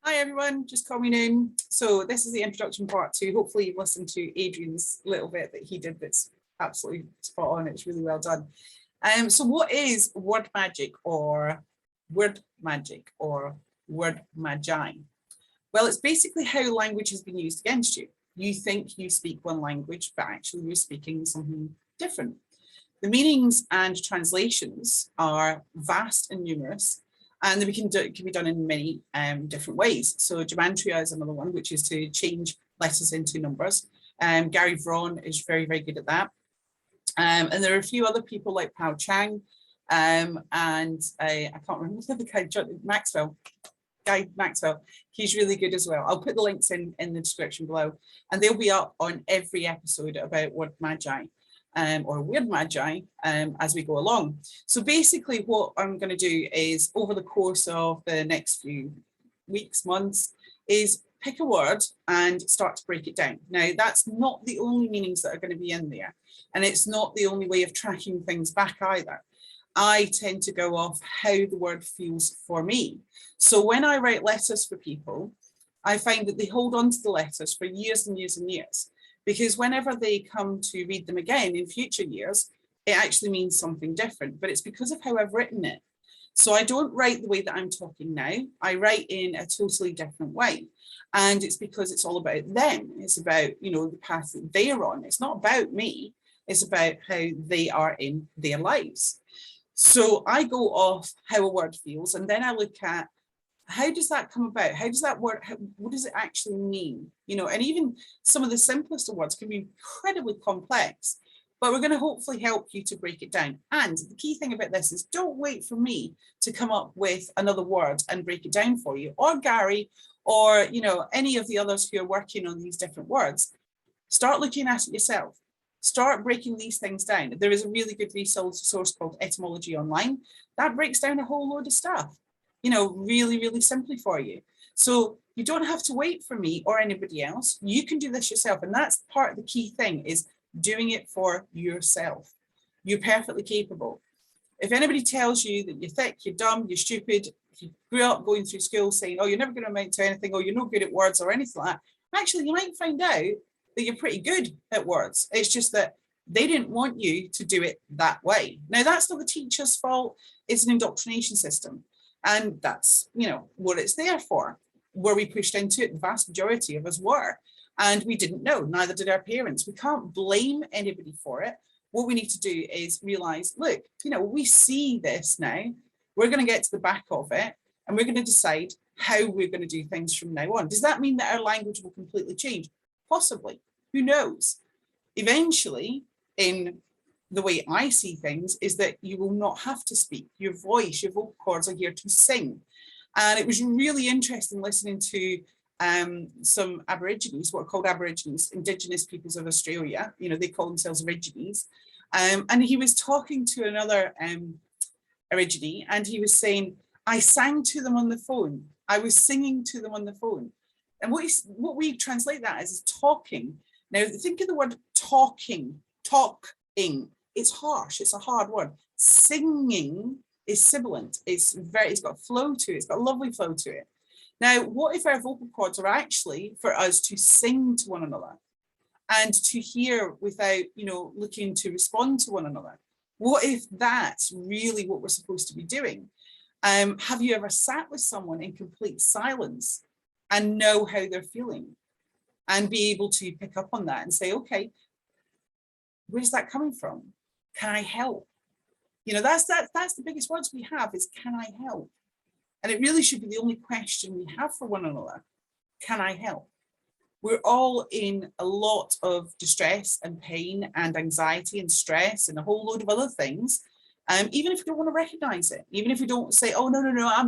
Hi everyone, just coming in. So this is the introduction part 2. Hopefully you've listened to Adrian's little bit that he did that's absolutely spot on. It's really well done. So what is word magic or word magic or word magi? Well, it's basically how language has been used against you. You think you speak one language, but actually you're speaking something different. The meanings and translations are vast and numerous, and they can be done in many different ways. So gematria is another one, which is to change letters into numbers. Gary.fraughen is very, very good at that. And there are a few other people like Pao Chang, and I can't remember the guy, Guy Maxwell. He's really good as well. I'll put the links in the description below, and they'll be up on every episode about word magi. Or Wyrd Magi as we go along. So basically what I'm going to do is over the course of the next few weeks, months, is pick a word and start to break it down. Now that's not the only meanings that are going to be in there, and it's not the only way of tracking things back either. I tend to go off how the word feels for me. So when I write letters for people, I find that they hold on to the letters for years and years and years. Because whenever they come to read them again in future years, it actually means something different, but it's because of how I've written it. So I don't write the way that I'm talking now. I write in a totally different way. And it's because it's all about them. It's about, you know, the path that they're on. It's not about me. It's about how they are in their lives. So I go off how a word feels, and then I look at how does that come about? How does that work? What does it actually mean? You know, and even some of the simplest of words can be incredibly complex, but we're going to hopefully help you to break it down. And the key thing about this is don't wait for me to come up with another word and break it down for you, or Gary, or, you know, any of the others who are working on these different words. Start looking at it yourself. Start breaking these things down. There is a really good resource called Etymology Online that breaks down a whole load of stuff, you know, really, really simply for you. So you don't have to wait for me or anybody else. You can do this yourself. And that's part of the key thing, is doing it for yourself. You're perfectly capable. If anybody tells you that you're thick, you're dumb, you're stupid, if you grew up going through school saying, oh, you're never going to amount to anything, or you're no good at words or anything like that, actually, you might find out that you're pretty good at words. It's just that they didn't want you to do it that way. Now, that's not the teacher's fault. It's an indoctrination system. And that's, you know, what it's there for. Were we pushed into it? The vast majority of us were. And we didn't know, neither did our parents. We can't blame anybody for it. What we need to do is realize, look, you know, we see this now. We're going to get to the back of it, and we're going to decide how we're going to do things from now on. Does that mean that our language will completely change? Possibly. Who knows? Eventually, in the way I see things, is that you will not have to speak. Your voice, your vocal cords are here to sing. And it was really interesting listening to some Aborigines, what are called Aborigines, Indigenous peoples of Australia. You know, they call themselves Aborigines. And he was talking to another Aborigine, and he was saying, I sang to them on the phone. I was singing to them on the phone. And what we translate that as is talking. Now, think of the word talking. It's harsh, it's a hard word. Singing is sibilant, it's got flow to it, it's got a lovely flow to it. Now, what if our vocal cords are actually for us to sing to one another and to hear without, you know, looking to respond to one another? What if that's really what we're supposed to be doing? Have you ever sat with someone in complete silence and know how they're feeling and be able to pick up on that and say, okay, where's that coming from? Can I help? You know, that's the biggest words we have, is can I help? And it really should be the only question we have for one another. Can I help? We're all in a lot of distress and pain and anxiety and stress and a whole load of other things. Even if we don't want to recognize it, even if we don't say, oh, no,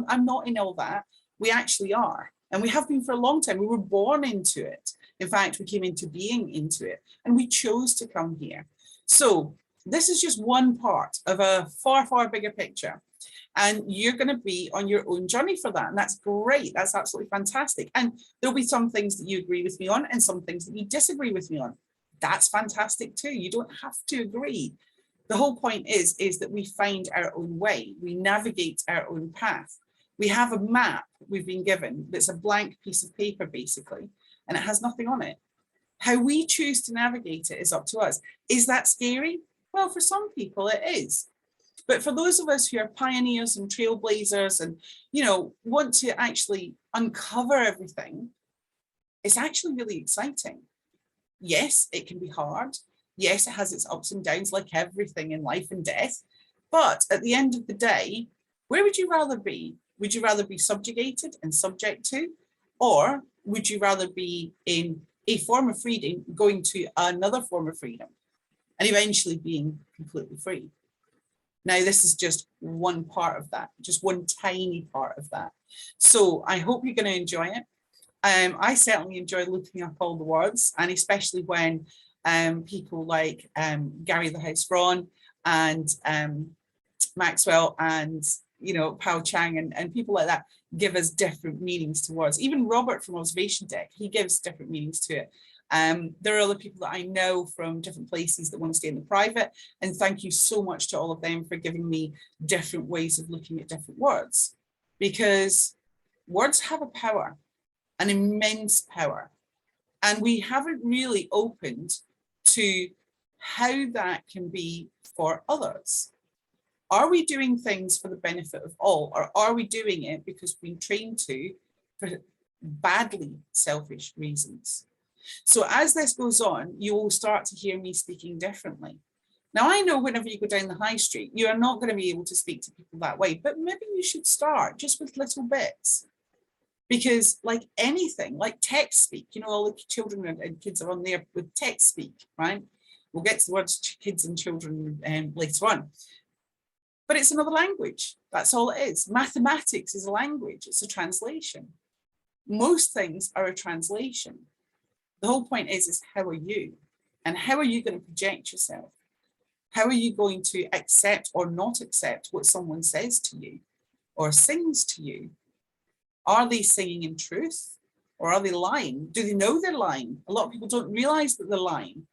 I'm not in all that, we actually are. And we have been for a long time. We were born into it. In fact, we came into being into it, and we chose to come here. So this is just one part of a far, far bigger picture. And you're going to be on your own journey for that. And that's great. That's absolutely fantastic. And there'll be some things that you agree with me on and some things that you disagree with me on. That's fantastic too. You don't have to agree. The whole point is that we find our own way. We navigate our own path. We have a map we've been given that's a blank piece of paper, basically, and it has nothing on it. How we choose to navigate it is up to us. Is that scary? Well, for some people it is. But for those of us who are pioneers and trailblazers and, you know, want to actually uncover everything, it's actually really exciting. Yes, it can be hard. Yes, it has its ups and downs like everything in life and death. But at the end of the day, where would you rather be? Would you rather be subjugated and subject to? Or would you rather be in a form of freedom going to another form of freedom and eventually being completely free? Now, this is just one part of that, just one tiny part of that. So I hope you're going to enjoy it. I certainly enjoy looking up all the words, and especially when people like gary.fraughen and Maxwell and, you know, Pao Chang and people like that give us different meanings to words. Even Robert from Observation Deck, he gives different meanings to it. There are other people that I know from different places that want to stay in the private, and thank you so much to all of them for giving me different ways of looking at different words, because words have a power, an immense power, and we haven't really opened to how that can be for others. Are we doing things for the benefit of all, or are we doing it because we've been trained to for badly selfish reasons? So as this goes on, you will start to hear me speaking differently. Now, I know whenever you go down the high street, you are not going to be able to speak to people that way, but maybe you should start just with little bits. Because like anything, like text speak, you know, all the children and kids are on there with text speak, right? We'll get to the words kids and children later on. But it's another language. That's all it is. Mathematics is a language. It's a translation. Most things are a translation. The whole point is how are you? And how are you going to project yourself? How are you going to accept or not accept what someone says to you or sings to you? Are they singing in truth, or are they lying? Do they know they're lying? A lot of people don't realize that they're lying.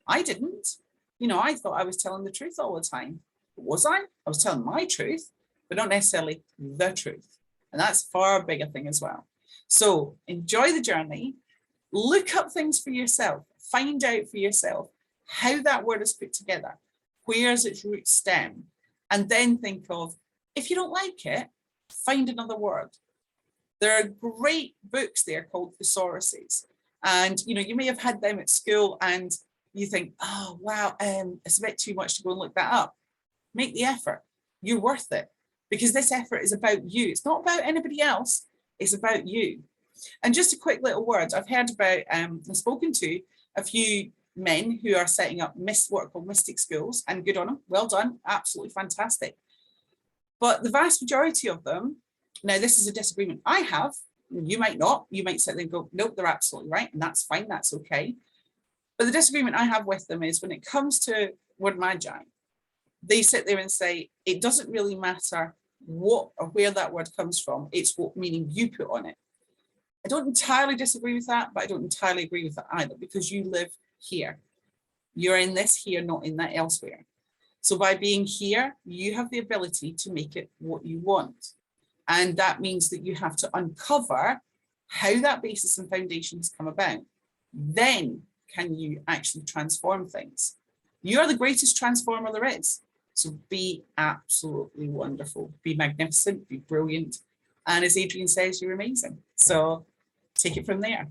I didn't. You know, I thought I was telling the truth all the time. Was I? I was telling my truth, but not necessarily the truth. And that's a far bigger thing as well. So enjoy the journey. Look up things for yourself. Find out for yourself how that word is put together. Where's its root stem? And then think of, if you don't like it, find another word. There are great books there called thesauruses. And, you know, you may have had them at school and you think, oh, wow, it's a bit too much to go and look that up. Make the effort. You're worth it, because this effort is about you. It's not about anybody else. It's about you. And just a quick little word. I've heard about and spoken to a few men who are setting up what are called mystic schools, and good on them. Well done. Absolutely fantastic. But the vast majority of them, now this is a disagreement I have. You might not. You might sit there and go, nope, they're absolutely right. And that's fine. That's okay. But the disagreement I have with them is when it comes to Wyrd Magi, they sit there and say, it doesn't really matter what or where that word comes from. It's what meaning you put on it. I don't entirely disagree with that, but I don't entirely agree with that either, because you live here. You're in this here, not in that elsewhere. So by being here, you have the ability to make it what you want. And that means that you have to uncover how that basis and foundation has come about. Then can you actually transform things? You are the greatest transformer there is. So be absolutely wonderful, be magnificent, be brilliant. And as Adrian says, you're amazing. So take it from there.